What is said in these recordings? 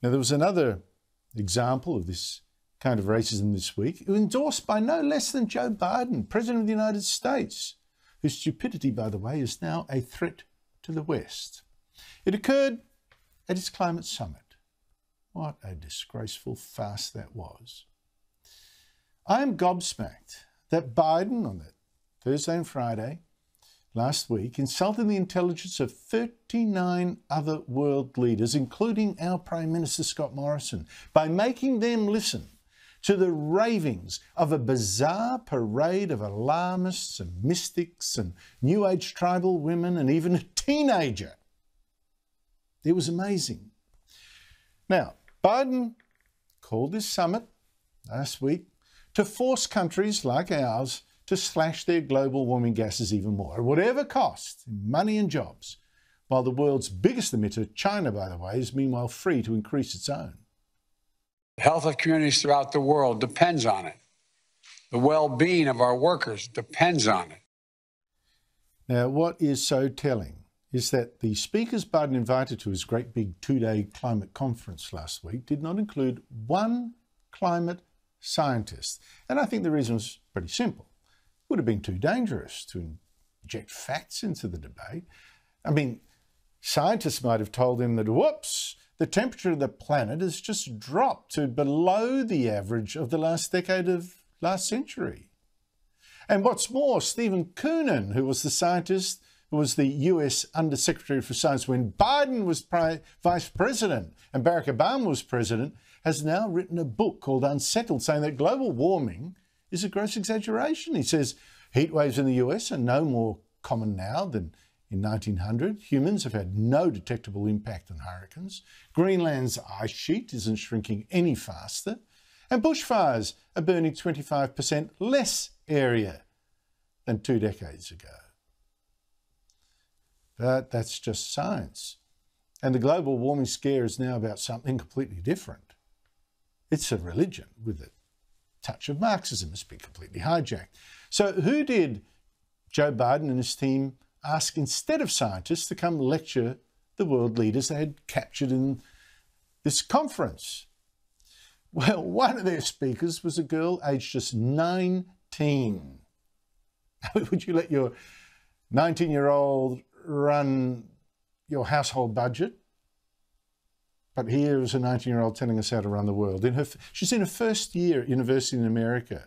Now, there was another example of this kind of racism this week, endorsed by no less than Joe Biden, President of the United States, whose stupidity, by the way, is now a threat to the West. It occurred at his climate summit. What a disgraceful farce that was. I am gobsmacked that Biden, on that Thursday and Friday last week, insulted the intelligence of 39 other world leaders, including our Prime Minister Scott Morrison, by making them listen to the ravings of a bizarre parade of alarmists and mystics and New Age tribal women and even a teenager. It was amazing. Now, Biden called this summit last week to force countries like ours to slash their global warming gases even more, at whatever cost, in money and jobs, while the world's biggest emitter, China, by the way, is meanwhile free to increase its own. The health of communities throughout the world depends on it. The well-being of our workers depends on it. Now, what is so telling is that the speakers Biden invited to his great big two-day climate conference last week did not include one climate scientist. And I think the reason was pretty simple. It would have been too dangerous to inject facts into the debate. I mean, scientists might have told him that, whoops, the temperature of the planet has just dropped to below the average of the last decade of last century. And what's more, Stephen Koonin, who was the scientist who was the US Undersecretary for Science when Biden was Vice President and Barack Obama was President, has now written a book called Unsettled, saying that global warming is a gross exaggeration. He says heat waves in the US are no more common now than in 1900. Humans have had no detectable impact on hurricanes. Greenland's ice sheet isn't shrinking any faster. And bushfires are burning 25% less area than 2 decades ago. But that's just science. And the global warming scare is now about something completely different. It's a religion with a touch of Marxism. It's been completely hijacked. So who did Joe Biden and his team ask instead of scientists to come lecture the world leaders they had captured in this conference? Well, one of their speakers was a girl aged just 19. Would you let your 19-year-old run your household budget? But here was a 19-year-old telling us how to run the world. She's in her first year at university in America.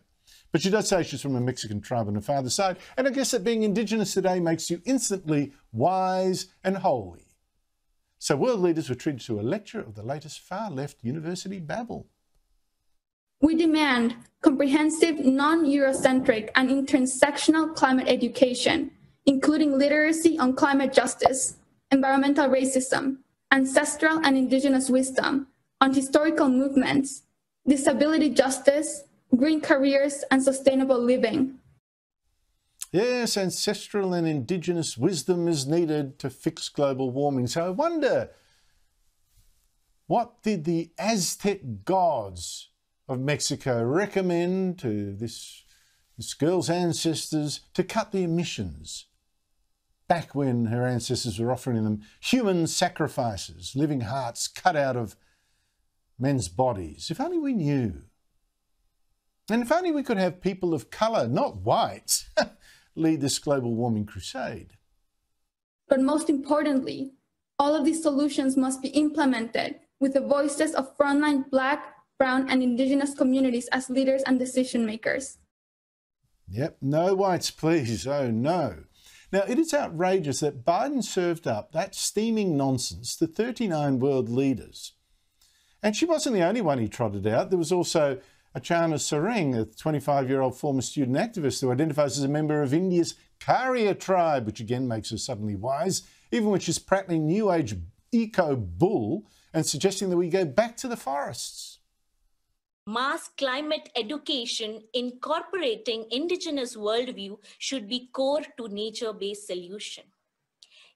But she does say she's from a Mexican tribe on her father's side. And I guess that being Indigenous today makes you instantly wise and holy. So world leaders were treated to a lecture of the latest far-left university babble. We demand comprehensive, non-Eurocentric and intersectional climate education, including literacy on climate justice, environmental racism, ancestral and indigenous wisdom, on historical movements, disability justice, green careers, and sustainable living. Yes, ancestral and indigenous wisdom is needed to fix global warming. So I wonder, what did the Aztec gods of Mexico recommend to this girl's ancestors to cut the emissions back when her ancestors were offering them human sacrifices, living hearts cut out of men's bodies? If only we knew. And if only we could have people of colour, not whites, lead this global warming crusade. But most importantly, all of these solutions must be implemented with the voices of frontline Black, Brown, and Indigenous communities as leaders and decision makers. Yep, no whites, please. Oh, no. Now, it is outrageous that Biden served up that steaming nonsense to 39 world leaders. And she wasn't the only one he trotted out. There was also Achana Sareng, a 25-year-old former student activist who identifies as a member of India's Karya tribe, which again makes her suddenly wise, even when she's prattling New Age eco-bull and suggesting that we go back to the forests. Mass climate education incorporating Indigenous worldview should be core to nature-based solution.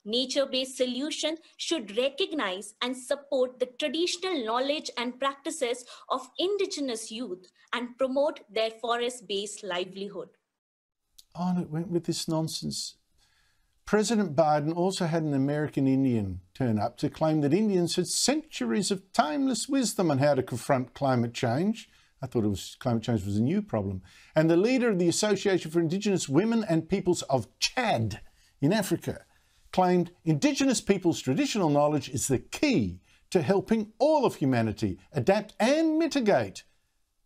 Nature-based solution should recognize and support the traditional knowledge and practices of Indigenous youth and promote their forest-based livelihood. On it went with this nonsense. President Biden also had an American Indian turn up to claim that Indians had centuries of timeless wisdom on how to confront climate change. I thought climate change was a new problem. And the leader of the Association for Indigenous Women and Peoples of Chad in Africa claimed Indigenous peoples' traditional knowledge is the key to helping all of humanity adapt and mitigate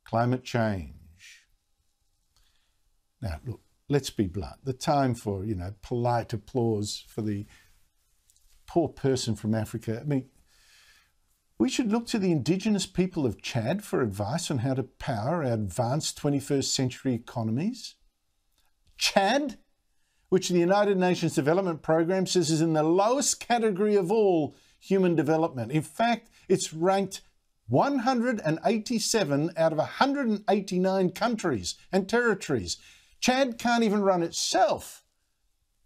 climate change. Now, look, let's be blunt. The time for, polite applause for the poor person from Africa. I mean, we should look to the Indigenous people of Chad for advice on how to power our advanced 21st century economies. Chad, which the United Nations Development Programme says is in the lowest category of all human development. In fact, it's ranked 187 out of 189 countries and territories. Chad can't even run itself.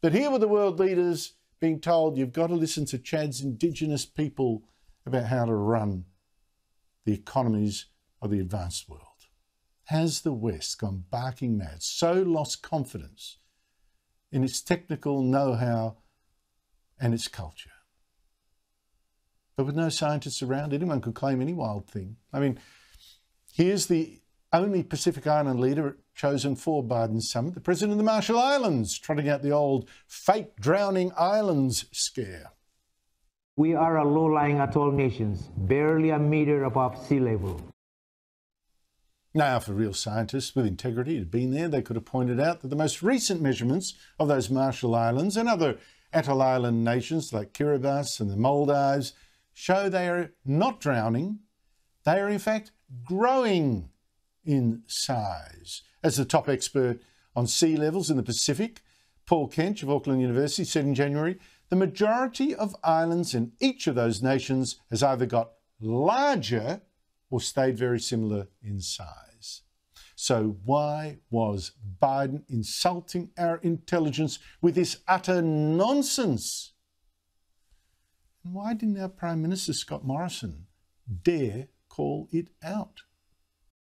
But here were the world leaders being told, you've got to listen to Chad's Indigenous people about how to run the economies of the advanced world. Has the West gone barking mad, so lost confidence in its technical know-how and its culture? But with no scientists around, anyone could claim any wild thing. I mean, here's the only Pacific Island leader chosen for Biden's summit, the President of the Marshall Islands, trotting out the old fake drowning islands scare. We are a low-lying atoll nation, barely a meter above sea level. Now, for real scientists with integrity who'd been there, they could have pointed out that the most recent measurements of those Marshall Islands and other atoll island nations like Kiribati and the Maldives show they are not drowning, they are in fact growing in size. As the top expert on sea levels in the Pacific, Paul Kench of Auckland University, said in January, the majority of islands in each of those nations has either got larger or stayed very similar in size. So why was Biden insulting our intelligence with this utter nonsense? And why didn't our Prime Minister, Scott Morrison, dare call it out?